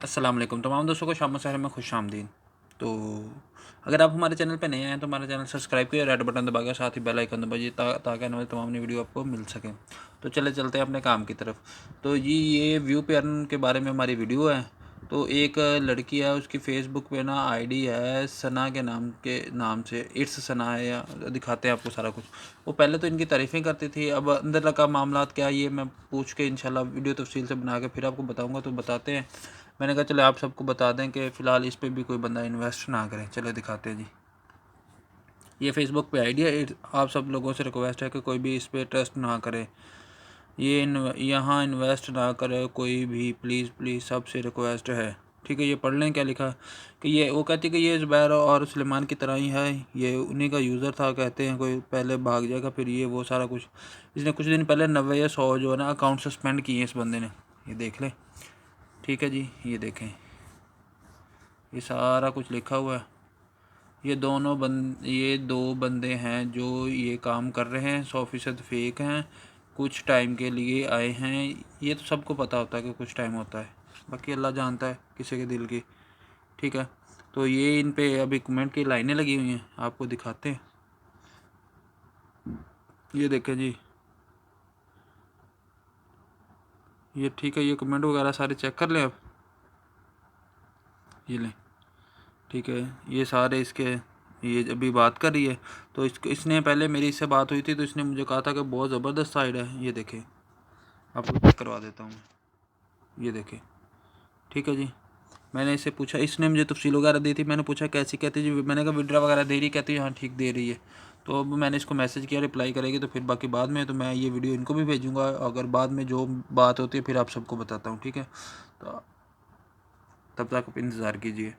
अस्सलाम वालेकुम तमाम दोस्तों को शाम शहर में खुश आमदीन। तो अगर आप हमारे चैनल पे नए हैं तो हमारा चैनल सब्सक्राइब करिए, रेड बटन दबा के साथ ही बेल आइकन दबाइए ताकि आने वाली तमाम नई वीडियो आपको मिल सके। तो चलते हैं अपने काम की तरफ। तो ये व्यू पे अर्न के बारे में हमारी वीडियो है। तो एक लड़की है, उसकी फेसबुक पे ना आईडी है सना के नाम से, इट्स सना है, या दिखाते हैं आपको सारा कुछ। वो पहले तो इनकी तारीफ़ें करती थी, अब अंदर का मामला क्या है ये मैं पूछ के इंशाल्लाह वीडियो तफसील से बना के फिर आपको बताऊंगा। तो बताते हैं। मैंने कहा चलो आप सबको बता दें कि फ़िलहाल इस पे भी कोई बंदा इन्वेस्ट ना करे। चलो दिखाते हैं जी। ये फेसबुक पे आइडिया, आप सब लोगों से रिक्वेस्ट है कि कोई भी इस पर ट्रस्ट ना करे, यहाँ इन्वेस्ट ना करे कोई भी, प्लीज़ प्लीज़ सबसे रिक्वेस्ट है। ठीक है, ये पढ़ लें क्या लिखा कि ये वो कहती है कि ये ज़ुबैर और सुलेमान की तरह ही है, ये उन्हीं का यूज़र था। कहते हैं कोई पहले भाग जाएगा फिर ये वो सारा कुछ। इसने कुछ दिन पहले 90 या 100 जो है ना अकाउंट सस्पेंड किए इस बंदे ने, ये देख लें। ठीक है जी, ये देखें, ये सारा कुछ लिखा हुआ है। ये दो बंदे हैं जो ये काम कर रहे हैं, 100% फेक हैं, कुछ टाइम के लिए आए हैं। ये तो सबको पता होता है कि कुछ टाइम होता है, बाकी अल्लाह जानता है किसी के दिल की। ठीक है, तो ये इन पे अभी कमेंट की लाइनें लगी हुई हैं, आपको दिखाते हैं। ये देखें जी, ये ठीक है, ये कमेंट वगैरह सारे चेक कर लें आप, ये लें। ठीक है, ये सारे इसके, ये अभी बात कर रही है। तो इसने पहले मेरी इससे बात हुई थी तो इसने मुझे कहा था कि बहुत ज़बरदस्त साइड है। ये देखें, आपको चेक करवा देता हूँ, ये देखें। ठीक है जी, मैंने इससे पूछा, इसने मुझे तफसील वगैरह दी थी। मैंने पूछा कैसी, कहती जी मैंने कहा विड्रा वगैरह दे रही, कहती हाँ ठीक दे रही है। तो अब मैंने इसको मैसेज किया, रिप्लाई करेगी तो फिर बाकी बाद में तो मैं ये वीडियो इनको भी भेजूँगा, अगर बाद में जो बात होती है फिर आप सबको बताता हूँ। ठीक है, तो तब तक आप इंतज़ार कीजिए।